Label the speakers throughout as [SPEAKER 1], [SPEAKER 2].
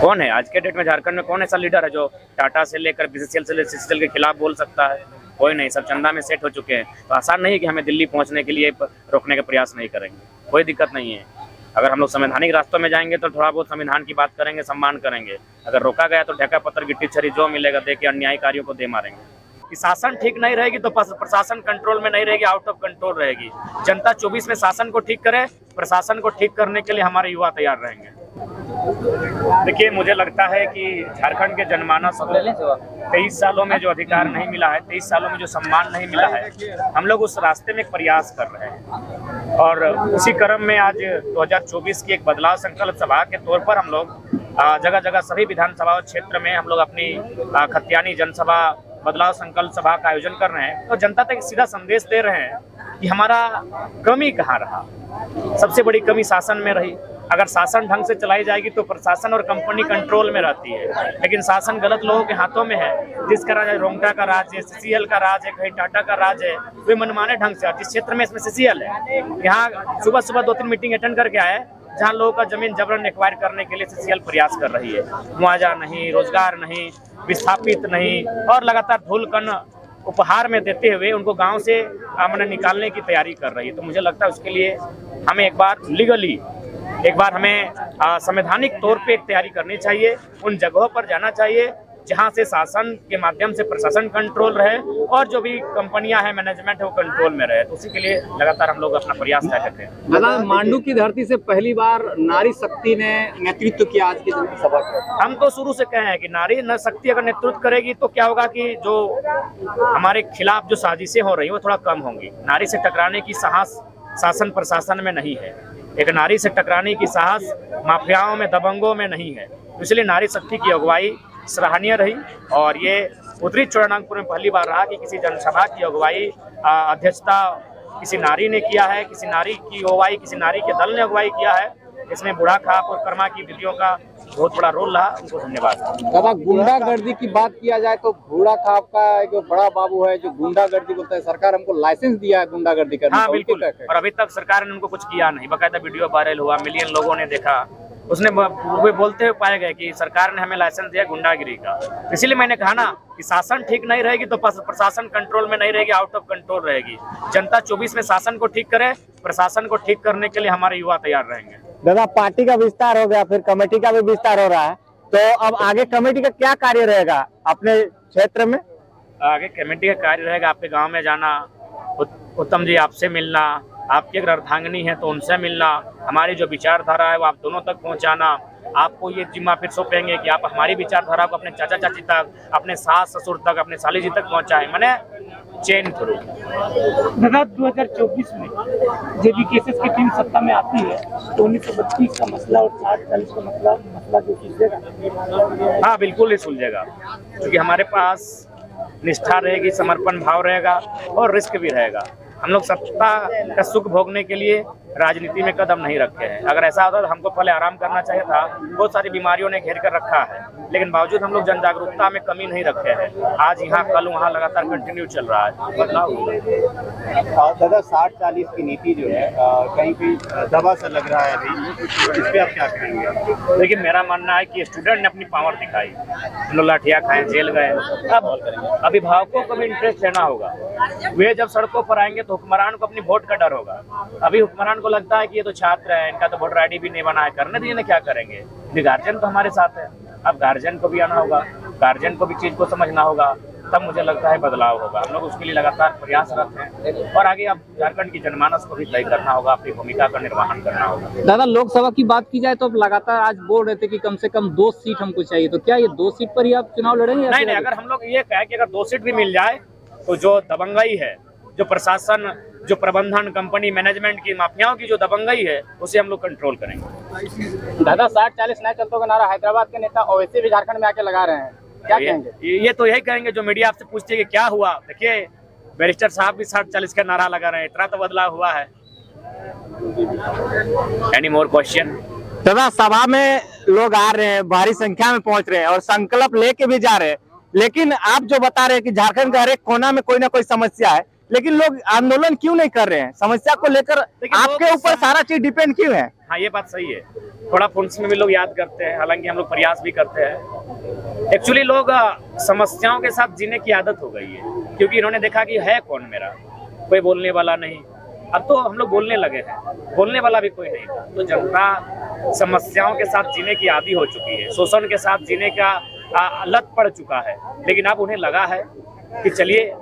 [SPEAKER 1] कौन है आज के डेट में झारखंड में, कौन ऐसा लीडर है जो टाटा से लेकर बीसीसीएल से लेकर सीसीएल के खिलाफ बोल सकता है? कोई नहीं, सब चंदा में सेट हो चुके हैं। तो आसान नहीं है कि हमें दिल्ली पहुंचने के लिए रोकने का प्रयास नहीं करेंगे, कोई दिक्कत नहीं है। अगर हम लोग संवैधानिक रास्तों में जाएंगे तो थोड़ा बहुत संविधान की बात करेंगे, सम्मान करेंगे। अगर रोका गया तो ढेका पत्थर गिट्टी छरी जो मिलेगा दे के अन्यायकारियों को दे मारेंगे। कि शासन ठीक नहीं रहेगी तो प्रशासन कंट्रोल में नहीं रहेगी, आउट ऑफ कंट्रोल रहेगी। जनता 24 में शासन को ठीक करे, प्रशासन को ठीक करने के लिए हमारे युवा तैयार रहेंगे। देखिए, मुझे लगता है कि झारखंड के जनमानस को 23 सालों में जो अधिकार नहीं मिला है, 23 सालों में जो सम्मान नहीं मिला है, हम लोग उस रास्ते में एक प्रयास कर रहे हैं। और उसी क्रम में आज 2024 की एक बदलाव संकल्प सभा के तौर पर हम लोग जगह जगह सभी विधानसभा क्षेत्र में हम लोग अपनी खतियानी जनसभा, बदलाव संकल्प सभा का आयोजन कर रहे हैं। तो जनता तक सीधा संदेश दे रहे हैं कि हमारा कमी कहाँ रहा। सबसे बड़ी कमी शासन में रही। अगर शासन ढंग से चलाई जाएगी तो प्रशासन और कंपनी कंट्रोल में रहती है, लेकिन शासन गलत लोगों के हाथों में है। जिसका राज है, रोंगटा का राज है, सीसीएल का राज है, कहीं टाटा का राज है, वे मनमाने ढंग से। जिस क्षेत्र में इसमें सीसीएल है, यहाँ सुबह सुबह 2-3 मीटिंग अटेंड करके आए जहाँ लोगों का जमीन जबरन एक्वायर करने के लिए सीसीएल प्रयास कर रही है। मुआवजा नहीं, रोजगार नहीं, विस्थापित नहीं, और लगातार धूल कण उपहार में देते हुए उनको गांव से मैंने निकालने की तैयारी कर रही है। तो मुझे लगता है उसके लिए हमें एक बार लीगली, एक बार हमें संवैधानिक तौर पे एक तैयारी करनी चाहिए। उन जगहों पर जाना चाहिए जहां से शासन के माध्यम से प्रशासन कंट्रोल रहे और जो भी कंपनियां हैं, मैनेजमेंट है, वो कंट्रोल में रहे। तो उसी के लिए लगातार हम लोग अपना प्रयास करते हैं।
[SPEAKER 2] दादा, मांडू की धरती से पहली बार नारी शक्ति ने नेतृत्व किया आज की सभा का।
[SPEAKER 1] हम तो शुरू से कहे हैं कि नारी शक्ति अगर नेतृत्व करेगी तो क्या होगा कि जो हमारे खिलाफ जो साजिशें हो रही हैं वो थोड़ा कम होंगी। नारी से टकराने की साहस शासन प्रशासन में नहीं है। एक नारी से टकराने की साहस माफियाओं में, दबंगों में नहीं है। इसलिए नारी शक्ति की अगुवाई सराहनीय रही। और ये उत्तरी चौड़नागपुर में पहली बार रहा कि किसी जनसभा की अगुवाई, अध्यक्षता किसी नारी ने किया है, किसी नारी की अगुवाई, किसी नारी के दल ने अगुवाई किया है। इसमें बूढ़ा खाप और कर्मा की दीदियों का बहुत बड़ा रोल रहा। उनको धन्यवाद।
[SPEAKER 2] दादा, गुंडागर्दी की बात किया जाए तो बूढ़ा खाप का जो बड़ा बाबू है जो गुंडागर्दी बोलता है, सरकार हमको लाइसेंस दिया है गुंडागर्दी करने का।
[SPEAKER 1] हाँ बिल्कुल, और अभी तक सरकार ने उनको कुछ किया नहीं। बाकायदा वीडियो वायरल हुआ, मिलियन लोगों ने देखा। उसने वे बोलते हुए पाए गए कि सरकार ने हमें लाइसेंस दिया गुंडागिरी का। इसीलिए मैंने कहा ना कि शासन ठीक नहीं रहेगी तो प्रशासन कंट्रोल में नहीं रहेगी, आउट ऑफ कंट्रोल रहेगी। जनता 24 में शासन को ठीक करे, प्रशासन को ठीक करने के लिए हमारे युवा तैयार रहेंगे।
[SPEAKER 2] दादा, पार्टी का विस्तार हो गया, फिर कमेटी का भी विस्तार हो रहा है, तो अब आगे कमेटी का क्या कार्य रहेगा अपने क्षेत्र में?
[SPEAKER 1] आगे कमेटी का कार्य रहेगा आपके गाँव में जाना, उत्तम जी आपसे मिलना, आपकी अगर अर्धांगिनी है तो उनसे मिलना, हमारी जो विचारधारा है वो आप दोनों तक पहुंचाना। आपको ये जिम्मा फिर सौंपेंगे कि आप हमारी विचारधारा को अपने चाचा चाची तक, अपने सास ससुर तक, अपने साली जी तक पहुंचाएं, माने चेन थ्रू।
[SPEAKER 3] दादा, 2024 में जेबी केसेस की टीम सत्ता में आती है तो 1932 का मसला और 60-40 का मसला जो सुलझेगा।
[SPEAKER 1] हाँ बिल्कुल ही सुलझेगा, क्योंकि हमारे पास निष्ठा रहेगी, समर्पण भाव रहेगा और रिस्क भी रहेगा। हम लोग सत्ता का सुख भोगने के लिए राजनीति में कदम नहीं रखे हैं। अगर ऐसा होता तो हमको पहले आराम करना चाहिए था। बहुत सारी बीमारियों ने घेर कर रखा है, लेकिन बावजूद हम लोग जन जागरूकता में कमी नहीं रखे हैं। आज यहाँ कल वहाँ लगातार कंटिन्यू चल रहा है बदलाव।
[SPEAKER 4] दादा, 60-40 की नीति जो है कहीं भी दबा सा लग रहा है अभी, इस पे आप क्या कहेंगे?
[SPEAKER 1] लेकिन मेरा मानना है कि स्टूडेंट ने अपनी पावर दिखाई, लोग लाठियाँ खाए, जेल गए। अब अभिभावकों को भी इंटरेस्ट लेना होगा। वे जब सड़कों पर आएंगे तो हुक्मरान को अपनी वोट का डर होगा। अभी हुक्मरान को लगता है कि ये तो छात्र है, इनका तो वोटर आईडी भी नहीं बना है, करने दीजिए ना, क्या करेंगे। गार्जियन तो हमारे साथ है। अब गार्जियन को भी आना होगा, गार्जियन को भी चीज को समझना होगा, तब मुझे लगता है बदलाव होगा। हम लोग उसके लिए लगातार प्रयासरत हैं और आगे अब झारखंड की जनमानस को भी तय करना होगा, अपनी भूमिका का निर्वहन करना होगा।
[SPEAKER 2] दादा, लोकसभा की बात की जाए तो अब लगातार आज बोल रहे थे कि कम से कम 2 सीट हमको चाहिए, तो क्या ये 2 सीट पर ही आप चुनाव लड़ेंगे?
[SPEAKER 1] नहीं, अगर हम लोग ये कहें कि अगर 2 सीट भी मिल जाए तो जो दबंगई है, जो प्रशासन, जो प्रबंधन, कंपनी मैनेजमेंट की, माफियाओं की जो दबंगई है, उसे हम लोग कंट्रोल करेंगे।
[SPEAKER 2] दादा, 60-40 नहीं चलता का नारा हैदराबाद के नेता ओवैसी भी झारखंड में आके लगा रहे हैं, क्या कहेंगे?
[SPEAKER 1] ये तो यही कहेंगे जो मीडिया आपसे पूछती है कि क्या हुआ। देखिए, बैरिस्टर साहब भी 60-40 का नारा लगा रहे हैं, इतना तो बदलाव हुआ है। Any more question?
[SPEAKER 2] दादा, सभा में लोग आ रहे हैं, भारी संख्या में पहुंच रहे हैं और संकल्प लेके भी जा रहे हैं, लेकिन आप जो बता रहे हैं कि झारखंड के हर एक कोना में कोई ना कोई समस्या है, लेकिन लोग आंदोलन क्यों नहीं कर रहे हैं? समस्या को लेकर आपके ऊपर सारा चीज डिपेंड क्यों है?
[SPEAKER 1] हाँ, ये बात सही है। थोड़ा फोन्स में भी लोग याद करते हैं, हालांकि हम लोग प्रयास भी करते हैं। एक्चुअली लोग समस्याओं के साथ जीने की आदत हो गई है, क्योंकि इन्होंने देखा कि है कौन मेरा, कोई बोलने वाला नहीं। अब तो हम लोग बोलने लगे हैं, बोलने वाला भी कोई नहीं था। तो जनता समस्याओं के साथ जीने की आदी हो चुकी है, शोषण के साथ जीने का लत पड़ चुका है। लेकिन अब उन्हें लगा है कि चलिए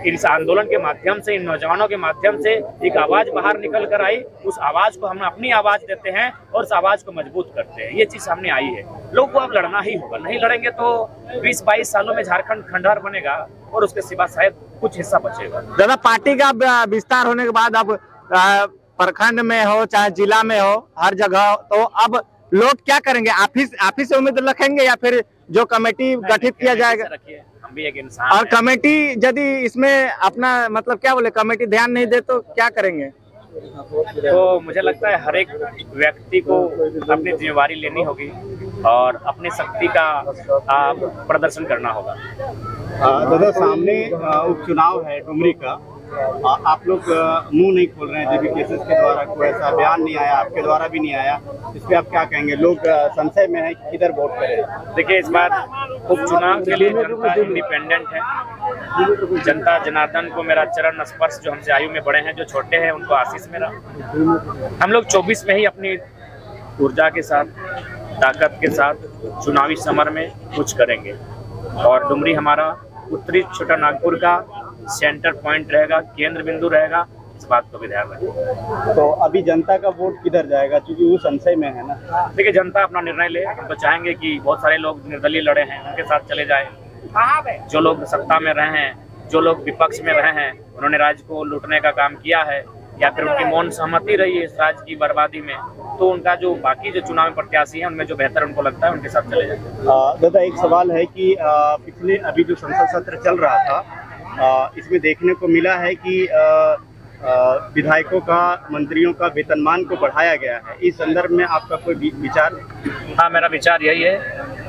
[SPEAKER 1] इस आंदोलन के माध्यम से, इन नौजवानों के माध्यम से एक आवाज बाहर निकल कर आई, उस आवाज को हम अपनी आवाज देते हैं और उस आवाज को मजबूत करते हैं। ये चीज सामने आई है। लोग को अब लड़ना ही होगा, नहीं लड़ेंगे तो 20-22 सालों में झारखंड खंडहर बनेगा और उसके सिवा शायद कुछ हिस्सा बचेगा।
[SPEAKER 2] दादा, पार्टी का विस्तार होने के बाद अब प्रखंड में हो चाहे जिला में हो, हर जगह, तो अब लोग क्या करेंगे? ऑफिस से उम्मीद रखेंगे या फिर जो कमेटी गठित किया जाएगा?
[SPEAKER 1] रखिए, हम भी एक इंसान
[SPEAKER 2] और कमेटी यदि इसमें अपना मतलब क्या बोले, कमेटी ध्यान नहीं दे तो क्या करेंगे?
[SPEAKER 1] तो मुझे लगता है हर एक व्यक्ति को अपनी जिम्मेवारी लेनी होगी और अपनी शक्ति का प्रदर्शन करना होगा।
[SPEAKER 4] दादा, सामने उपचुनाव है डुमरी का, आप लोग मुंह नहीं खोल रहे हैं। जेबी केसेस के द्वारा कोई ऐसा बयान नहीं आया, आपके द्वारा भी नहीं आया, इस पे आप क्या कहेंगे? लोग संशय में है कि किधर वोट करें।
[SPEAKER 1] देखिए, इस बार उपचुनाव के लिए जनता इंडिपेंडेंट है। जनता जनार्दन को मेरा चरण स्पर्श, जो हमसे आयु में बड़े हैं, जो छोटे हैं, उनको आशीष मेरा। हम लोग 24 में ही अपनी ऊर्जा के साथ, ताकत के साथ चुनावी समर में कुछ करेंगे और डुमरी हमारा उत्तरी छोटा नागपुर का सेंटर पॉइंट रहेगा, केंद्र बिंदु रहेगा। इस बात को भी ध्यान रखें।
[SPEAKER 4] तो अभी जनता का वोट किधर जाएगा, क्योंकि वो संशय में है ना?
[SPEAKER 1] देखिए, जनता अपना निर्णय ले। हम तो चाहेंगे कि बहुत सारे लोग निर्दलीय लड़े हैं, उनके साथ चले जाए। जो लोग सत्ता में रहे हैं, जो लोग विपक्ष में रहे हैं, उन्होंने राज्य को लूटने का काम किया है या फिर उनकी मौन सहमति रही है इस राज्य की बर्बादी में, तो उनका जो बाकी जो चुनावी प्रत्याशी हैं, उनमें जो बेहतर उनको लगता है, उनके साथ चले जाए।
[SPEAKER 4] दादा, एक सवाल है कि पिछले अभी जो संसद सत्र चल रहा था, इसमें देखने को मिला है कि विधायकों का, मंत्रियों का वेतनमान को बढ़ाया गया है। इस संदर्भ में आपका कोई विचार?
[SPEAKER 1] हाँ, मेरा विचार यही है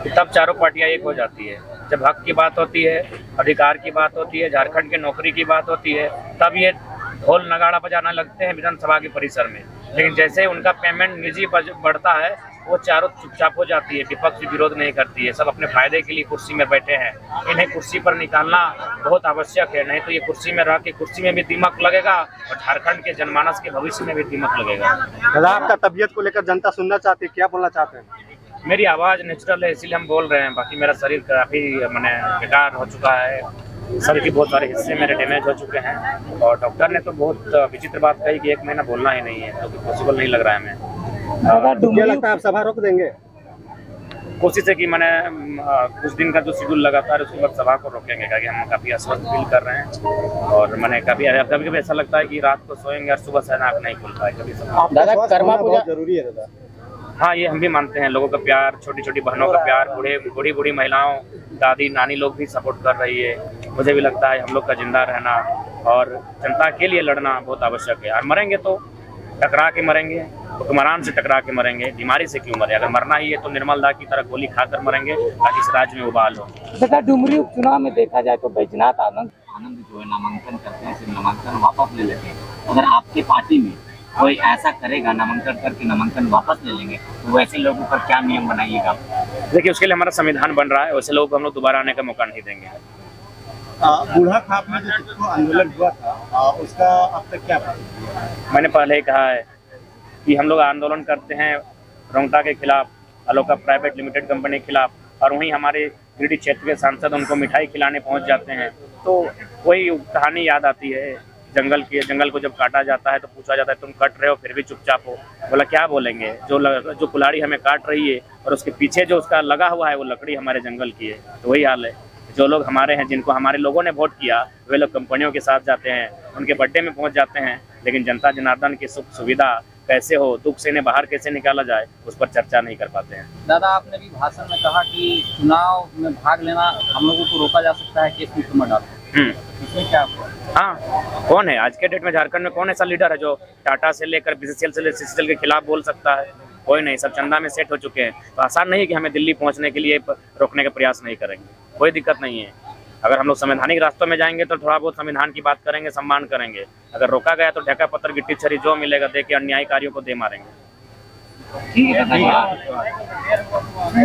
[SPEAKER 1] कि तब चारों पार्टियां एक हो जाती है। जब हक की बात होती है, अधिकार की बात होती है, झारखंड के नौकरी की बात होती है, तब ये ढोल नगाड़ा बजाने लगते हैं विधानसभा के परिसर में। लेकिन जैसे उनका पेमेंट निजी बढ़ता है, वो चारों चुपचाप हो जाती है, विपक्ष विरोध नहीं करती है, सब अपने फायदे के लिए कुर्सी में बैठे हैं। इन्हें कुर्सी पर निकालना बहुत आवश्यक है, नहीं तो ये कुर्सी में रह के कुर्सी में भी दीमक लगेगा और झारखंड के जनमानस के भविष्य में भी दीमक लगेगा।
[SPEAKER 4] दादा, आपका तबीयत को लेकर जनता सुनना चाहती है, क्या बोलना चाहते हैं?
[SPEAKER 1] मेरी आवाज़ नेचुरल है, इसीलिए हम बोल रहे हैं। बाकी मेरा शरीर काफ़ी बेकार हो चुका है, शरीर के बहुत सारे हिस्से मेरे डैमेज हो चुके हैं और डॉक्टर ने तो बहुत विचित्र बात कही कि 1 महीना बोलना ही नहीं है, तो पॉसिबल नहीं लग रहा है हमें।
[SPEAKER 4] क्या लगता है आप सभा रोक देंगे?
[SPEAKER 1] कोशिश है कि मैंने कुछ दिन का जो शेड्यूल लगातार है, उसके बाद सभा को रोकेंगे, क्योंकि हम काफ़ी अस्वस्थ फील कर रहे हैं और मैंने कभी कभी ऐसा लगता है कि रात को सोएंगे और सुबह से आँख नहीं खुल पाए कभी।
[SPEAKER 2] दादा, कर्मा पूजा
[SPEAKER 4] जरूरी है दादा?
[SPEAKER 1] हाँ, ये हम भी मानते हैं। लोगों का प्यार, छोटी छोटी बहनों का प्यार, बूढ़ी महिलाओं, दादी नानी लोग भी सपोर्ट कर रही है। मुझे भी लगता है हम लोग का जिंदा रहना और जनता के लिए लड़ना बहुत आवश्यक है। और मरेंगे तो टकरा के मरेंगे, हुक्मरान से टकरा के मरेंगे, बीमारी से क्यों मरे? अगर मरना ही है तो निर्मल दा की तरह गोली खाकर मरेंगे ताकि इस राज्य में उबाल हो।
[SPEAKER 3] दादा, डुमरी उपचुनाव में देखा जाए तो बैजनाथ आनंद
[SPEAKER 5] जो है नामांकन करते हैं, फिर नामांकन वापस ले लेते हैं। अगर आपके पार्टी में कोई ऐसा करेगा, नामांकन करके नामांकन वापस ले लेंगे, तो वैसे लोगों पर क्या नियम बनाइएगा?
[SPEAKER 1] देखिए, उसके लिए हमारा संविधान बन रहा है, वैसे लोगों को हम लोग दोबारा आने का मौका नहीं देंगे।
[SPEAKER 4] बूढ़ा खाप में जो चिपको आंदोलन हुआ था, उसका अब तक क्या प्रतिक्रिया है?
[SPEAKER 1] मैंने पहले ही कहा है कि हम लोग आंदोलन करते हैं रोंगटा के खिलाफ, अलोका प्राइवेट लिमिटेड कंपनी के खिलाफ, और वहीं हमारे गिरिडीह क्षेत्र के सांसद उनको मिठाई खिलाने पहुंच जाते हैं। तो वही कहानी याद आती है जंगल को जब काटा जाता है तो पूछा जाता है तुम कट रहे हो फिर भी चुपचाप हो। बोला क्या बोलेंगे, जो कुल्हाड़ी हमें काट रही है और उसके पीछे जो उसका लगा हुआ है वो लकड़ी हमारे जंगल की है। तो वही हाल है, जो लोग हमारे हैं, जिनको हमारे लोगों ने वोट किया, वे लोग कंपनियों के साथ जाते हैं, उनके बर्थडे में पहुंच जाते हैं, लेकिन जनता जनार्दन की सुख सुविधा कैसे हो, दुख से इन्हें बाहर कैसे निकाला जाए, उस पर चर्चा नहीं कर पाते हैं।
[SPEAKER 5] दादा, आपने भी भाषण में कहा कि चुनाव में भाग लेना हम लोगों को रोका जा सकता है, केस में क्यों डालो, इसमें क्या?
[SPEAKER 1] हाँ, कौन है आज के डेट में झारखंड में, कौन ऐसा लीडर है जो टाटा से लेकर BCCL से CCL के खिलाफ बोल सकता है? कोई नहीं, सब चंदा में सेट हो चुके हैं। तो आसान नहीं है कि हमें दिल्ली पहुंचने के लिए रोकने का प्रयास नहीं करेंगे, कोई दिक्कत नहीं है। अगर हम लोग संवैधानिक रास्तों में जाएंगे तो थोड़ा बहुत संविधान की बात करेंगे, सम्मान करेंगे। अगर रोका गया तो ढका पत्थर गिट्टी छरी जो मिलेगा दे के अन्यायकारियों को दे मारेंगे।
[SPEAKER 3] ठीक है, धन्यवाद।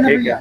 [SPEAKER 1] ठीक है।